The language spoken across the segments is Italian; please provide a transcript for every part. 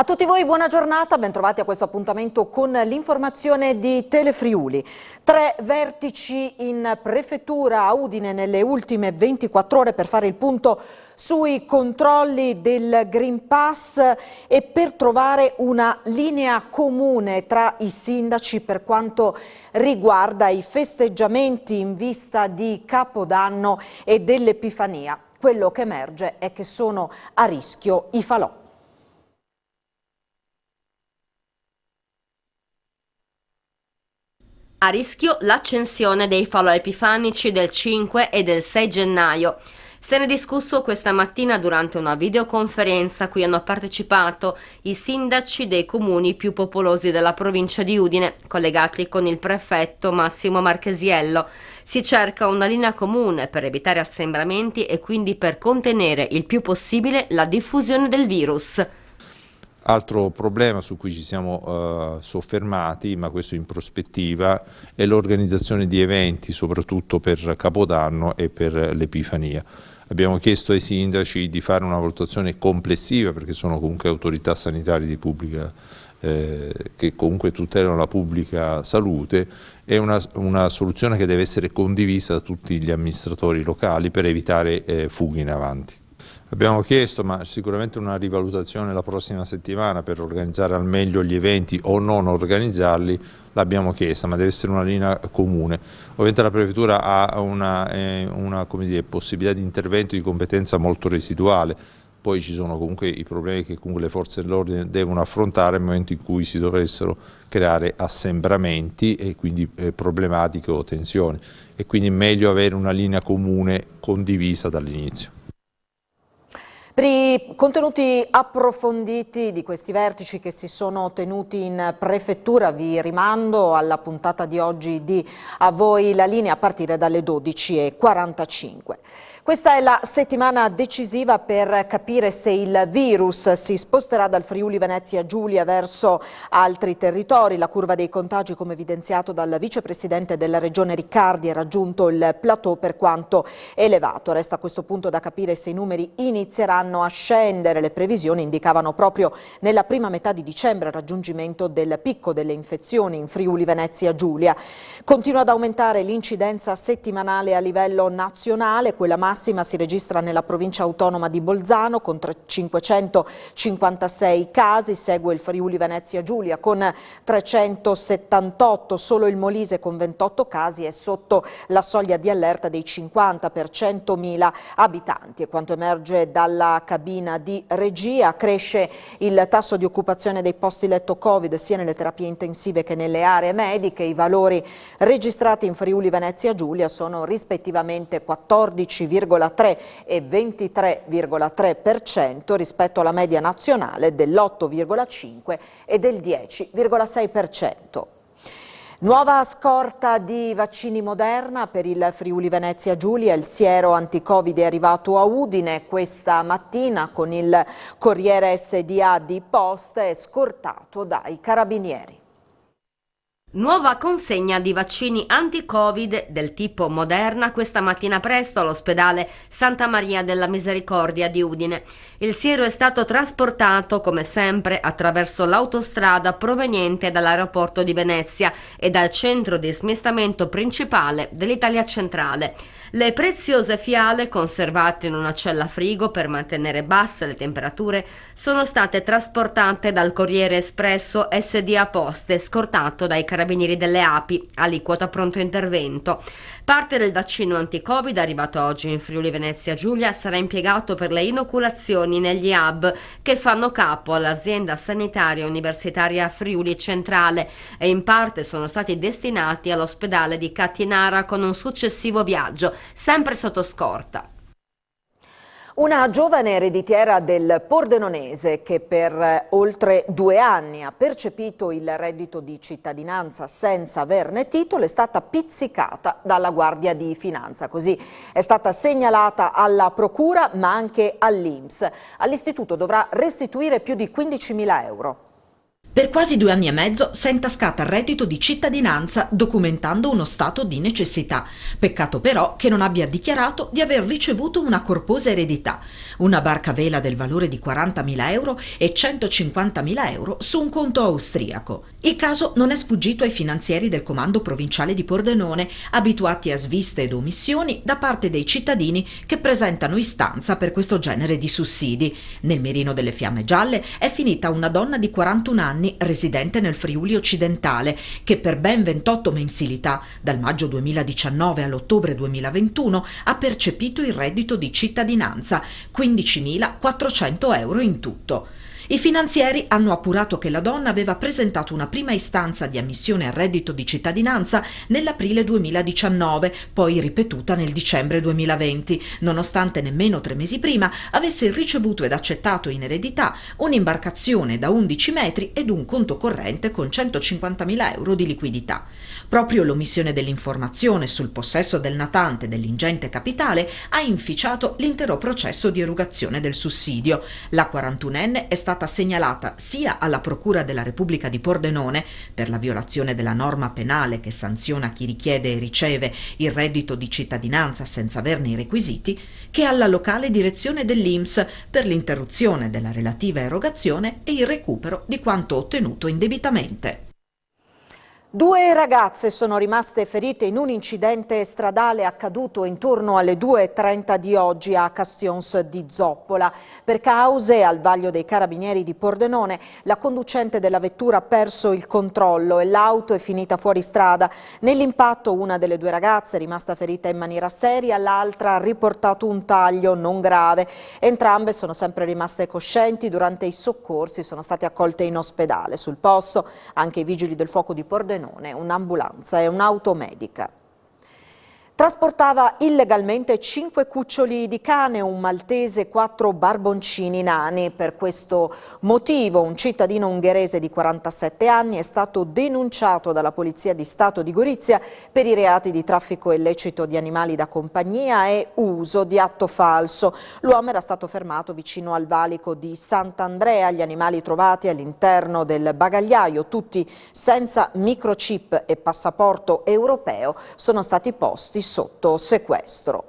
tutti voi buona giornata, bentrovati a questo appuntamento con l'informazione di Telefriuli. 3 vertici in prefettura a Udine nelle ultime 24 ore per fare il punto sui controlli del Green Pass e per trovare una linea comune tra i sindaci per quanto riguarda i festeggiamenti in vista di Capodanno e dell'Epifania. Quello che emerge è che sono a rischio i falò. A rischio l'accensione dei falò epifanici del 5 e del 6 gennaio. Se ne è discusso questa mattina durante una videoconferenza a cui hanno partecipato i sindaci dei comuni più popolosi della provincia di Udine, collegati con il prefetto Massimo Marchesiello. Si cerca una linea comune per evitare assembramenti e quindi per contenere il più possibile la diffusione del virus. Altro problema su cui ci siamo soffermati, ma questo in prospettiva, è l'organizzazione di eventi, soprattutto per Capodanno e per l'Epifania. Abbiamo chiesto ai sindaci di fare una valutazione complessiva, perché sono comunque autorità sanitarie di pubblica, che comunque tutelano la pubblica salute, è una soluzione che deve essere condivisa da tutti gli amministratori locali per evitare fughe in avanti. Abbiamo chiesto, ma sicuramente una rivalutazione la prossima settimana per organizzare al meglio gli eventi o non organizzarli, l'abbiamo chiesta, ma deve essere una linea comune. Ovviamente la prefettura ha una possibilità di intervento di competenza molto residuale, poi ci sono comunque i problemi che comunque le forze dell'ordine devono affrontare nel momento in cui si dovessero creare assembramenti e quindi problematiche o tensioni, e quindi è meglio avere una linea comune condivisa dall'inizio. Per i contenuti approfonditi di questi vertici che si sono tenuti in prefettura vi rimando alla puntata di oggi di A voi la linea a partire dalle 12:45. Questa è la settimana decisiva per capire se il virus si sposterà dal Friuli Venezia Giulia verso altri territori. La curva dei contagi, come evidenziato dal vicepresidente della regione Riccardi, ha raggiunto il plateau per quanto elevato. Resta a questo punto da capire se i numeri inizieranno a scendere. Le previsioni indicavano proprio nella prima metà di dicembre il raggiungimento del picco delle infezioni in Friuli Venezia Giulia. Continua ad aumentare l'incidenza settimanale a livello nazionale, quella massima si registra nella provincia autonoma di Bolzano con 556 casi, segue il Friuli Venezia Giulia con 378, solo il Molise con 28 casi è sotto la soglia di allerta dei 50 per 100.000 abitanti. E quanto emerge dalla cabina di regia, cresce il tasso di occupazione dei posti letto Covid sia nelle terapie intensive che nelle aree mediche. I valori registrati in Friuli Venezia Giulia sono rispettivamente 14,3 e 23,3% rispetto alla media nazionale dell'8,5 e del 10,6%. Nuova scorta di vaccini Moderna per il Friuli Venezia Giulia. Il siero anti-Covid è arrivato a Udine questa mattina con il Corriere SDA di Poste, scortato dai carabinieri. Nuova consegna di vaccini anti-Covid del tipo Moderna questa mattina presto all'ospedale Santa Maria della Misericordia di Udine. Il siero è stato trasportato, come sempre, attraverso l'autostrada proveniente dall'aeroporto di Venezia e dal centro di smistamento principale dell'Italia centrale. Le preziose fiale, conservate in una cella frigo per mantenere basse le temperature, sono state trasportate dal Corriere Espresso SDA Poste, scortato dai carabinieri delle API, aliquota pronto intervento. Parte del vaccino anti-Covid arrivato oggi in Friuli Venezia Giulia sarà impiegato per le inoculazioni negli hub che fanno capo all'azienda sanitaria universitaria Friuli Centrale e in parte sono stati destinati all'ospedale di Cattinara con un successivo viaggio, sempre sotto scorta. Una giovane ereditiera del Pordenonese che per oltre 2 anni ha percepito il reddito di cittadinanza senza averne titolo è stata pizzicata dalla Guardia di Finanza. Così è stata segnalata alla Procura ma anche all'INPS. All'istituto dovrà restituire più di 15.000 euro. Per quasi 2 anni e mezzo si è intascata il reddito di cittadinanza documentando uno stato di necessità. Peccato però che non abbia dichiarato di aver ricevuto una corposa eredità, una barca a vela del valore di 40.000 euro e 150.000 euro su un conto austriaco. Il caso non è sfuggito ai finanzieri del comando provinciale di Pordenone, abituati a sviste ed omissioni da parte dei cittadini che presentano istanza per questo genere di sussidi. Nel mirino delle fiamme gialle è finita una donna di 41 anni residente nel Friuli occidentale che per ben 28 mensilità dal maggio 2019 all'ottobre 2021 ha percepito il reddito di cittadinanza, 15.400 euro in tutto. I finanzieri hanno appurato che la donna aveva presentato una prima istanza di ammissione al reddito di cittadinanza nell'aprile 2019, poi ripetuta nel dicembre 2020, nonostante nemmeno 3 mesi prima avesse ricevuto ed accettato in eredità un'imbarcazione da 11 metri ed un conto corrente con 150.000 euro di liquidità. Proprio l'omissione dell'informazione sul possesso del natante dell'ingente capitale ha inficiato l'intero processo di erogazione del sussidio. La 41enne è stata segnalata sia alla Procura della Repubblica di Pordenone per la violazione della norma penale che sanziona chi richiede e riceve il reddito di cittadinanza senza averne i requisiti, che alla locale direzione dell'INPS per l'interruzione della relativa erogazione e il recupero di quanto ottenuto indebitamente. 2 ragazze sono rimaste ferite in un incidente stradale accaduto intorno alle 2:30 di oggi a Castions di Zoppola. Per cause al vaglio dei Carabinieri di Pordenone, la conducente della vettura ha perso il controllo e l'auto è finita fuori strada. Nell'impatto una delle 2 ragazze è rimasta ferita in maniera seria, l'altra ha riportato un taglio non grave. Entrambe sono sempre rimaste coscienti, durante i soccorsi sono state accolte in ospedale. Sul posto anche i vigili del fuoco di Pordenone, un'ambulanza e un'auto medica. Trasportava illegalmente 5 cuccioli di cane, un maltese e 4 barboncini nani. Per questo motivo un cittadino ungherese di 47 anni è stato denunciato dalla Polizia di Stato di Gorizia per i reati di traffico illecito di animali da compagnia e uso di atto falso. L'uomo era stato fermato vicino al valico di Sant'Andrea. Gli animali trovati all'interno del bagagliaio, tutti senza microchip e passaporto europeo, sono stati posti sotto sequestro.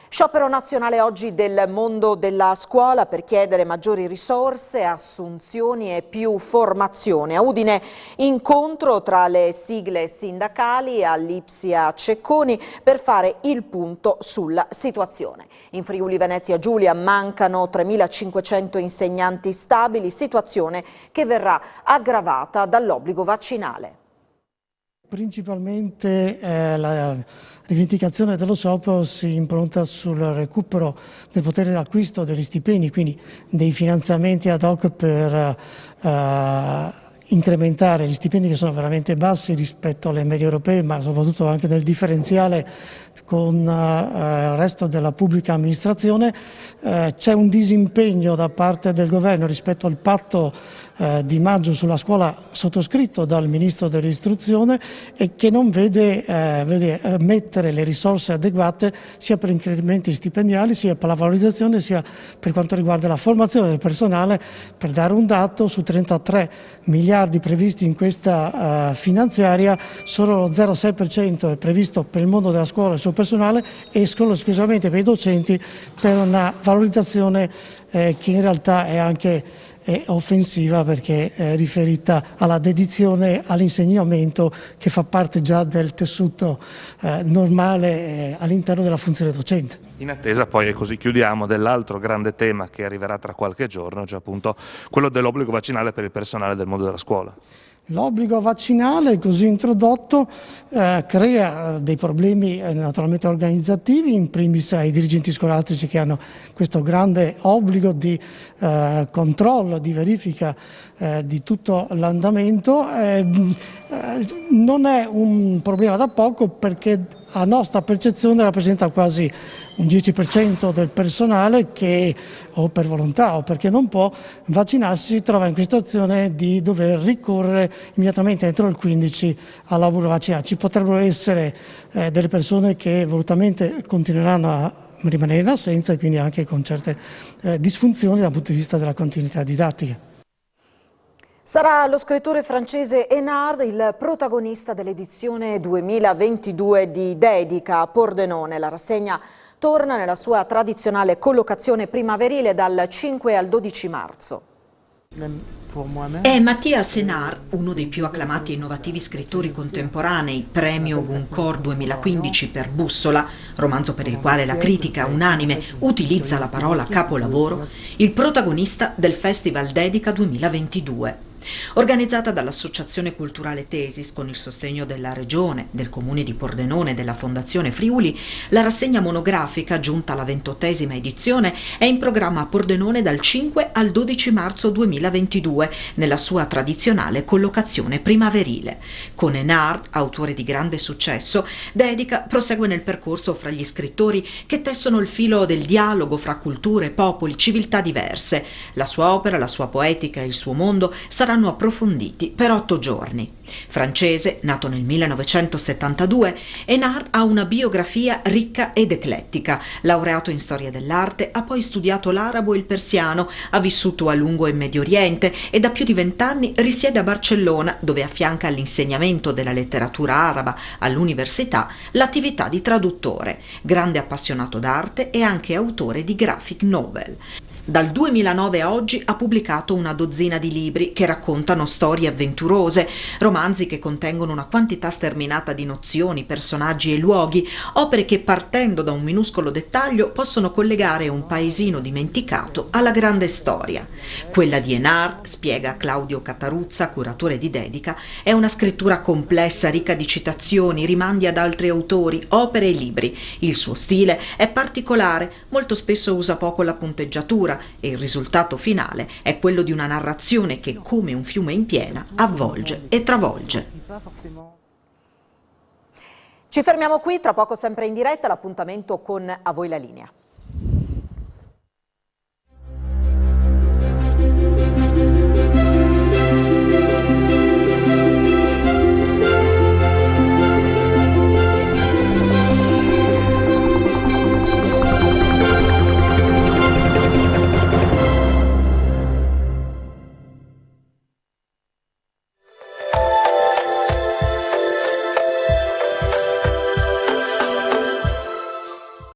Sciopero nazionale oggi del mondo della scuola per chiedere maggiori risorse, assunzioni e più formazione. A Udine incontro tra le sigle sindacali all'Ipsia Cecconi per fare il punto sulla situazione. In Friuli Venezia Giulia mancano 3.500 insegnanti stabili, situazione che verrà aggravata dall'obbligo vaccinale. Principalmente la rivendicazione dello sciopero si impronta sul recupero del potere d'acquisto degli stipendi, quindi dei finanziamenti ad hoc per incrementare gli stipendi che sono veramente bassi rispetto alle medie europee, ma soprattutto anche nel differenziale con il resto della pubblica amministrazione. C'è un disimpegno da parte del governo rispetto al patto di maggio sulla scuola sottoscritto dal Ministro dell'Istruzione e che non vede mettere le risorse adeguate sia per incrementi stipendiali, sia per la valorizzazione, sia per quanto riguarda la formazione del personale. Per dare un dato, su 33 miliardi previsti in questa finanziaria, solo lo 0,6% è previsto per il mondo della scuola e il suo personale e solo esclusivamente per i docenti, per una valorizzazione che in realtà è anche offensiva perché è riferita alla dedizione all'insegnamento che fa parte già del tessuto normale all'interno della funzione docente. In attesa poi, e così chiudiamo, dell'altro grande tema che arriverà tra qualche giorno, cioè appunto quello dell'obbligo vaccinale per il personale del mondo della scuola. L'obbligo vaccinale così introdotto crea dei problemi naturalmente organizzativi, in primis ai dirigenti scolastici che hanno questo grande obbligo di controllo, di verifica di tutto l'andamento. Non è un problema da poco perché a nostra percezione rappresenta quasi un 10% del personale che o per volontà o perché non può vaccinarsi si trova in questa situazione di dover ricorrere immediatamente entro il 15 all'obbligo vaccinale. Ci potrebbero essere delle persone che volutamente continueranno a rimanere in assenza e quindi anche con certe disfunzioni dal punto di vista della continuità didattica. Sarà lo scrittore francese Hénard il protagonista dell'edizione 2022 di Dedica a Pordenone. La rassegna torna nella sua tradizionale collocazione primaverile dal 5 al 12 marzo. È Mathias Hénard, uno dei più acclamati e innovativi scrittori contemporanei, premio Goncourt 2015 per Bussola, romanzo per il quale la critica unanime utilizza la parola capolavoro, il protagonista del Festival Dedica 2022. Organizzata dall'Associazione Culturale Tesis con il sostegno della Regione, del Comune di Pordenone e della Fondazione Friuli, la rassegna monografica, giunta alla 28ª edizione, è in programma a Pordenone dal 5 al 12 marzo 2022, nella sua tradizionale collocazione primaverile. Con Hénard, autore di grande successo, Dedica prosegue nel percorso fra gli scrittori che tessono il filo del dialogo fra culture, popoli, civiltà diverse. La sua opera, la sua poetica e il suo mondo saranno approfonditi per 8 giorni. Francese, nato nel 1972, Hénard ha una biografia ricca ed eclettica. Laureato in storia dell'arte, ha poi studiato l'arabo e il persiano, ha vissuto a lungo in Medio Oriente e da più di 20 anni risiede a Barcellona, dove affianca all'insegnamento della letteratura araba all'università l'attività di traduttore. Grande appassionato d'arte e anche autore di graphic novel. Dal 2009 a oggi ha pubblicato una dozzina di libri che raccontano storie avventurose, romanzi che contengono una quantità sterminata di nozioni, personaggi e luoghi, opere che partendo da un minuscolo dettaglio possono collegare un paesino dimenticato alla grande storia. Quella di Hénard, spiega Claudio Cataruzza, curatore di Dedica, è una scrittura complessa, ricca di citazioni, rimandi ad altri autori, opere e libri. Il suo stile è particolare, molto spesso usa poco la punteggiatura, e il risultato finale è quello di una narrazione che, come un fiume in piena, avvolge e travolge. Ci fermiamo qui, tra poco sempre in diretta, l'appuntamento con A voi la linea.